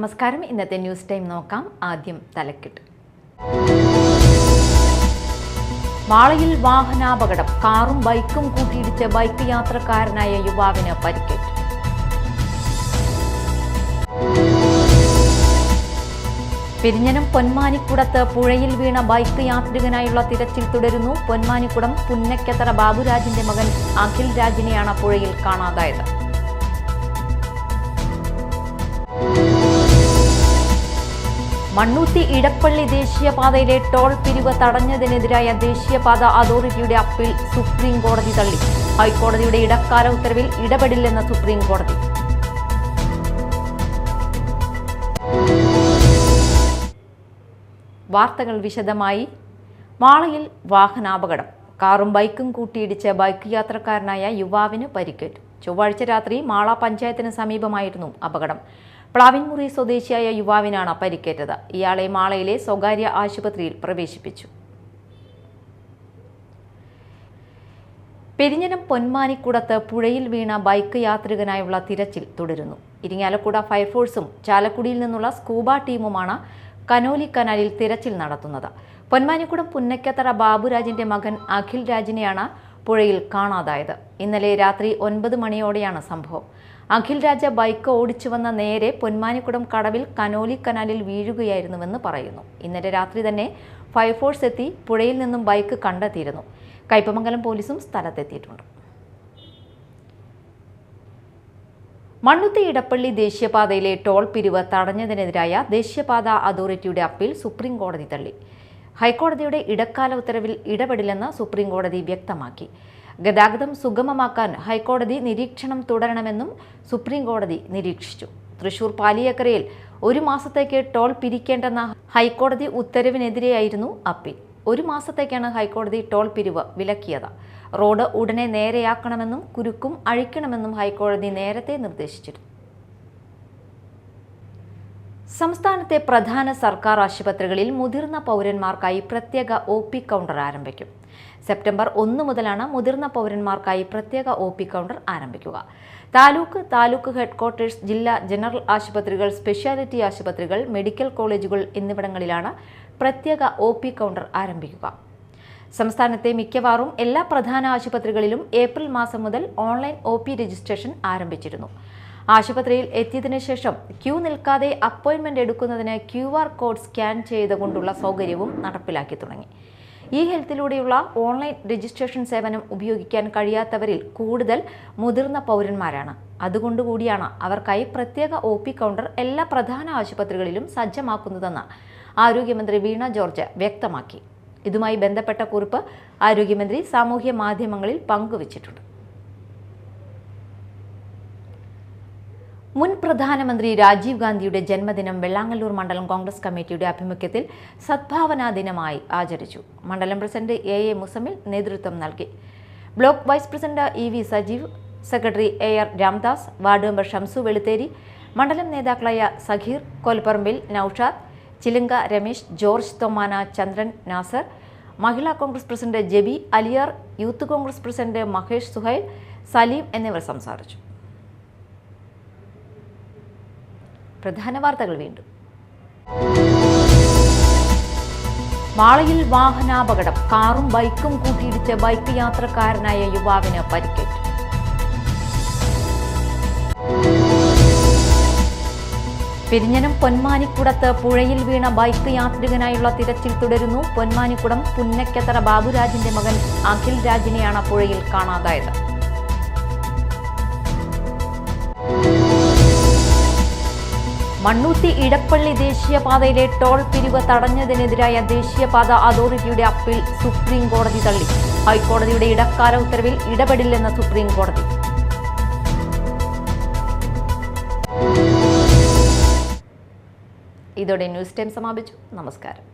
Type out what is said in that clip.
നമസ്കാരം. ഇന്നത്തെ news time നോക്കാം. ആദ്യം തലക്കെട്ട്. മാളയിൽ വാഹനാപകടം. കാറും ബൈക്കും കൂട്ടിയിടിച്ച് ബൈക്ക് യാത്രക്കാരനായ യുവാവിന് പരിക്കേറ്റു. പെരിഞ്ഞനം പൊന്മാനിക്കുടത്ത് പുഴയിൽ വീണ ബൈക്ക് യാത്രികനായുള്ള തിരച്ചിൽ തുടരുന്നു. പൊന്മാനിക്കുടം പുന്നക്കത്തറ ബാബുരാജിന്റെ മകൻ അഖിൽ രാജിനെയാണ് പുഴയിൽ കാണാതായത്. മണ്ണുത്തി ഇടപ്പള്ളി ദേശീയപാതയിലെ ടോൾ പിരിവ് തടഞ്ഞതിനെതിരായ ദേശീയപാത അതോറിറ്റിയുടെ അപ്പീൽ സുപ്രീം കോടതി തള്ളി. ഹൈക്കോടതിയുടെ ഇടക്കാല ഉത്തരവിൽ ഇടപെടില്ലെന്ന് സുപ്രീം കോടതി. വാർത്തകൾ വിശദമായി. മാളയിൽ വാഹനാപകടം. കാറും ബൈക്കും കൂട്ടിയിടിച്ച് ബൈക്ക് യാത്രക്കാരനായ യുവാവിന് പരിക്കേറ്റു. ചൊവ്വാഴ്ച രാത്രി മാള പഞ്ചായത്തിന് സമീപമായിരുന്നു അപകടം. പ്ലാവിൻമുറി സ്വദേശിയായ യുവാവിനാണ് പരിക്കേറ്റത്. ഇയാളെ മാളയിലെ സ്വകാര്യ ആശുപത്രിയിൽ പ്രവേശിപ്പിച്ചു. പെരിഞ്ഞനം പൊന്മാനിക്കുടത്ത് പുഴയിൽ വീണ ബൈക്ക് യാത്രികനായുള്ള തിരച്ചിൽ തുടരുന്നു. ഇരിങ്ങാലക്കുട ഫയർഫോഴ്സും ചാലക്കുടിയിൽ നിന്നുള്ള സ്കൂബ ടീമുമാണ് കനോലി കനാലിൽ തിരച്ചിൽ നടത്തുന്നത്. പൊന്മാനിക്കുടം പുന്നക്കത്തറ ബാബുരാജിന്റെ മകൻ അഖിൽ രാജിനെയാണ് പുഴയിൽ കാണാതായത്. ഇന്നലെ രാത്രി 9 മണിയോടെയാണ് സംഭവം. അഖിൽ രാജ ബൈക്ക് ഓടിച്ചു വന്ന നേരെ പൊന്മാനിക്കുടം കടവിൽ കനോലി കനാലിൽ വീഴുകയായിരുന്നുവെന്ന് പറയുന്നു. ഇന്നലെ രാത്രി തന്നെ ഫയർഫോഴ്സ് എത്തി പുഴയിൽ നിന്നും ബൈക്ക് കണ്ടെത്തിയിരുന്നു. കയ്പമംഗലം പോലീസും സ്ഥലത്തെത്തിയിട്ടുണ്ട്. മണ്ണുത്തി ഇടപ്പള്ളി ദേശീയപാതയിലെ ടോൾ പിരിവ് തടഞ്ഞതിനെതിരായ ദേശീയപാത അതോറിറ്റിയുടെ അപ്പീൽ സുപ്രീം കോടതി തള്ളി. ഹൈക്കോടതിയുടെ ഇടക്കാല ഉത്തരവിൽ ഇടപെടില്ലെന്ന് സുപ്രീം കോടതി വ്യക്തമാക്കി. ഗതാഗതം സുഗമമാക്കാൻ ഹൈക്കോടതി നിരീക്ഷണം തുടരണമെന്നും സുപ്രീം കോടതി നിരീക്ഷിച്ചു. തൃശൂർ പാലിയേക്കരയിൽ 1 മാസത്തേക്ക് ടോൾ പിരിക്കേണ്ടെന്ന ഹൈക്കോടതി ഉത്തരവിനെതിരെയായിരുന്നു അപ്പീൽ. 1 മാസത്തേക്കാണ് ഹൈക്കോടതി ടോൾ പിരിവ് വിലക്കിയത്. റോഡ് ഉടനെ നേരെയാക്കണമെന്നും കുരുക്കും അഴിക്കണമെന്നും ഹൈക്കോടതി നേരത്തെ നിർദ്ദേശിച്ചിരുന്നു. സംസ്ഥാനത്തെ പ്രധാന സർക്കാർ ആശുപത്രികളിൽ മുതിർന്ന പൗരന്മാർക്കായി പ്രത്യേക OP കൗണ്ടർ ആരംഭിക്കും. സെപ്റ്റംബർ 1 മുതലാണ് മുതിർന്ന പൗരന്മാർക്കായി പ്രത്യേക OP കൗണ്ടർ ആരംഭിക്കുക. താലൂക്ക് ഹെഡ്ക്വാർട്ടേഴ്സ്, ജില്ലാ ജനറൽ ആശുപത്രികൾ, സ്പെഷ്യാലിറ്റി ആശുപത്രികൾ, മെഡിക്കൽ കോളേജുകൾ എന്നിവിടങ്ങളിലാണ് പ്രത്യേക OP കൗണ്ടർ ആരംഭിക്കുക. സംസ്ഥാനത്തെ മിക്കവാറും എല്ലാ പ്രധാന ആശുപത്രികളിലും ഏപ്രിൽ മാസം മുതൽ ഓൺലൈൻ OP രജിസ്ട്രേഷൻ ആരംഭിച്ചിരുന്നു. ആശുപത്രിയിൽ എത്തിയതിനു ശേഷം ക്യൂ നിൽക്കാതെ അപ്പോയിന്റ്മെന്റ് എടുക്കുന്നതിന് QR കോഡ് സ്കാൻ ചെയ്തുകൊണ്ടുള്ള സൗകര്യവും നടപ്പിലാക്കി തുടങ്ങി. ഹെൽത്തിലൂടെയുള്ള ഓൺലൈൻ രജിസ്ട്രേഷൻ സേവനം ഉപയോഗിക്കാൻ കഴിയാത്തവരിൽ കൂടുതൽ മുതിർന്ന പൗരന്മാരാണ്. അതുകൊണ്ടുകൂടിയാണ് അവർക്കായി പ്രത്യേക OP കൗണ്ടർ എല്ലാ പ്രധാന ആശുപത്രികളിലും സജ്ജമാക്കുന്നതെന്ന് ആരോഗ്യമന്ത്രി വീണ ജോർജ് വ്യക്തമാക്കി. ഇതുമായി ബന്ധപ്പെട്ട കുറിപ്പ് ആരോഗ്യമന്ത്രി സാമൂഹ്യ മാധ്യമങ്ങളിൽ പങ്കുവച്ചിട്ടുണ്ട്. മുൻ പ്രധാനമന്ത്രി രാജീവ് ഗാന്ധിയുടെ ജന്മദിനം വെള്ളാങ്ങല്ലൂർ മണ്ഡലം കോൺഗ്രസ് കമ്മിറ്റിയുടെ ആഭിമുഖ്യത്തിൽ സദ്ഭാവനാ ദിനമായി ആചരിച്ചു. മണ്ഡലം പ്രസിഡന്റ് AA മുസമ്മിൽ നേതൃത്വം നൽകി. Block vice president EV Sajeev, secretary AR Ramdas, ward member Shamsu Veluthery, മണ്ഡലം നേതാക്കളായ Sakheer Kolparambil, Naushad, Chilunka Ramesh, George Thommana, Chandran Nasar, Mahila Congress president Jebi Aliyar, youth Congress president Mahesh Suhail, Saleem എന്നിവർ സംസാരിച്ചു. പ്രധാന വാർത്തകൾ വീണ്ടും. മാളയിൽ വാഹനാപകടം. കാറും ബൈക്കും കൂട്ടിയിടിച്ച് ബൈക്ക് യാത്രക്കാരനായ യുവാവിന് പരിക്കേറ്റു. പെരിഞ്ഞനം പൊന്മാനിക്കുടത്ത് പുഴയിൽ വീണ ബൈക്ക് യാത്രികനായുള്ള തിരച്ചിൽ തുടരുന്നു. പൊന്മാനിക്കുടം പുന്നക്കത്തറ ബാബുരാജിന്റെ മകൻ അഖിൽ രാജിനെയാണ് പുഴയിൽ കാണാതായത്. മണ്ണുത്തി ഇടപ്പള്ളി ദേശീയപാതയിലെ ടോൾ പിരിവ് തടഞ്ഞതിനെതിരായ ദേശീയപാത അതോറിറ്റിയുടെ അപ്പീൽ സുപ്രീം കോടതി തള്ളി. ഹൈക്കോടതിയുടെ ഇടക്കാല ഉത്തരവിൽ ഇടപെടില്ലെന്ന് സുപ്രീം കോടതി. ഇതോടെ ന്യൂസ് ടൈം സമാപിച്ചു. നമസ്കാരം.